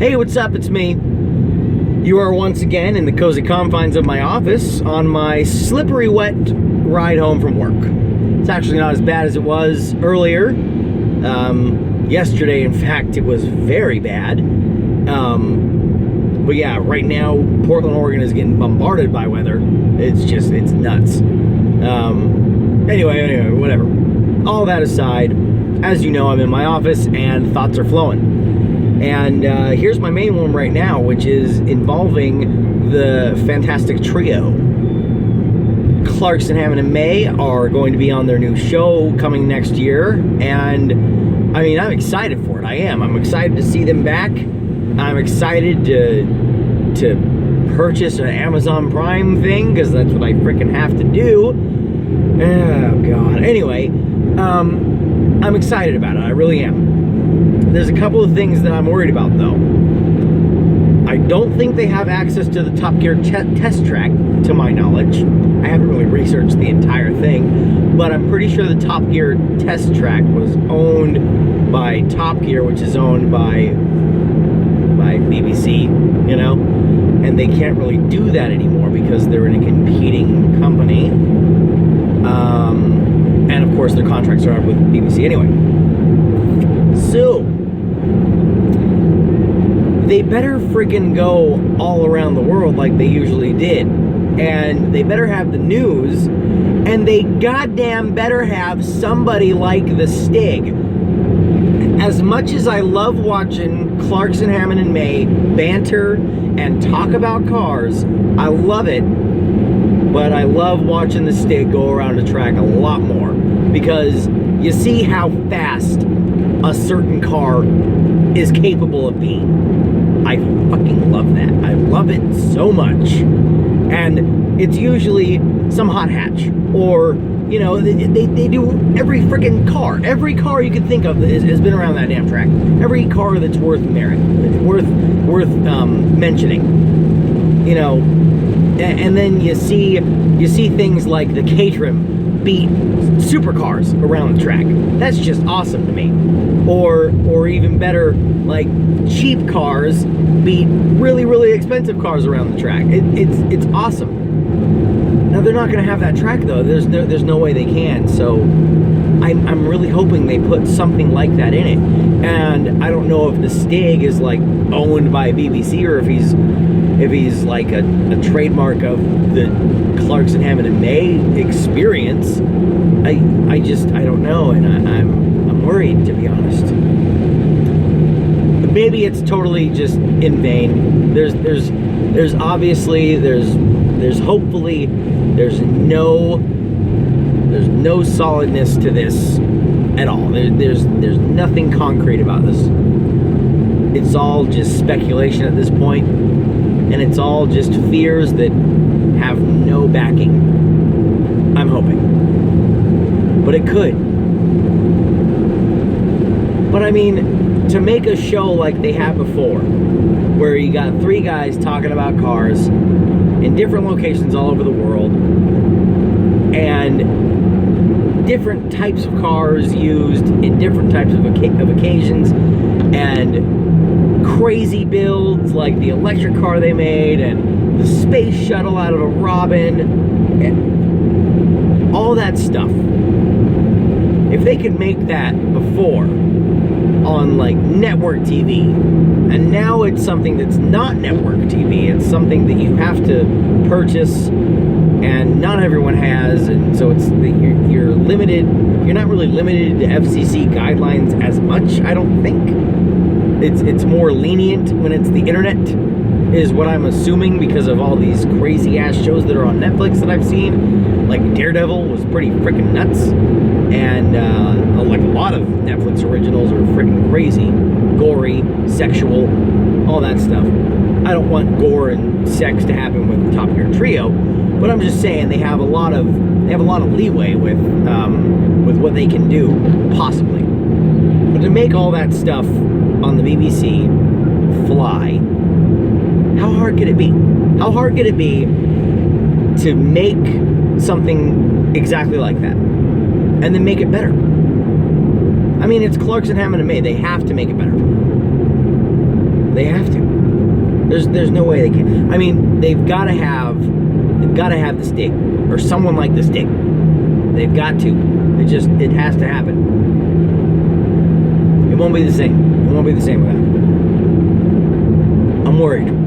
Hey, what's up? It's me. You are once again in the cozy confines of my office on my slippery wet ride home from work. It's actually not as bad as it was earlier. Yesterday, in fact, it was very bad. But yeah, right now, Portland, Oregon is getting bombarded by weather. It's nuts. Anyway, whatever. All that aside, as you know, I'm in my office and thoughts are flowing. And here's my main one right now, which is involving the Fantastic Trio. Clarkson, Hammond, and May are going to be on their new show coming next year, and I mean, I'm excited for it. I am. I'm excited to see them back. I'm excited to purchase an Amazon Prime thing, because that's what I freaking have to do. Oh, God. Anyway, I'm excited about it. I really am. There's a couple of things that I'm worried about, though. I don't think they have access to the Top Gear test track, to my knowledge. I haven't really researched the entire thing, but I'm pretty sure the Top Gear test track was owned by Top Gear, which is owned by BBC, you know? And they can't really do that anymore because they're in a competing company. And of course, their contracts are up with BBC anyway. So, they better freaking go all around the world like they usually did. And they better have the news. And they goddamn better have somebody like the Stig. As much as I love watching Clarkson, Hammond, and May banter and talk about cars, I love it. But I love watching the Stig go around the track a lot more. Because you see how fast a certain car is capable of being. I fucking love that. I love it so much. And it's usually some hot hatch, or, you know, they do every freaking car. Every car you can think of has been around that damn track. Every car that's worth worth mentioning. You know, and then you see things like the Caterham beat supercars around the track. That's just awesome to me. Or even better, like cheap cars beat really, really expensive cars around the track. It's awesome. Now they're not going to have that track though. There's no way they can. So I'm really hoping they put something like that in it. And I don't know if the Stig is like owned by BBC or if he's like a trademark of the Clarkson, Hammond, and May experience. I don't know, and I'm worried, to be honest. Maybe it's totally just in vain. There's obviously hopefully there's no solidness to this at all. There's nothing concrete about this. It's all just speculation at this point, and it's all just fears that have no backing. I'm hoping. But it could. But I mean, to make a show like they have before, where you got three guys talking about cars in different locations all over the world, and different types of cars used in different types of occasions, and crazy builds like the electric car they made, and the space shuttle out of a Robin, and all that stuff. If they could make that before on like network TV, and now it's something that's not network TV, it's something that you have to purchase and not everyone has, and so you're limited. You're not really limited to FCC guidelines as much, I don't think. It's more lenient when it's the internet, is what I'm assuming, because of all these crazy ass shows that are on Netflix that I've seen. Like Daredevil was pretty freaking nuts, and like a lot of Netflix originals are freaking crazy, gory, sexual, all that stuff. I don't want gore and sex to happen with the Top Gear Trio, but I'm just saying they have a lot of leeway with what they can do, possibly. But to make all that stuff on the BBC fly, how hard could it be? How hard could it be to make something exactly like that and then make it better? I mean, it's Clarkson, Hammond, and May. They have to make it better. They have to. There's no way they can. I mean, they've got to have the Stig, or someone like the Stig. They've got to. It has to happen. It won't be the same. It won't be the same without it. I'm worried.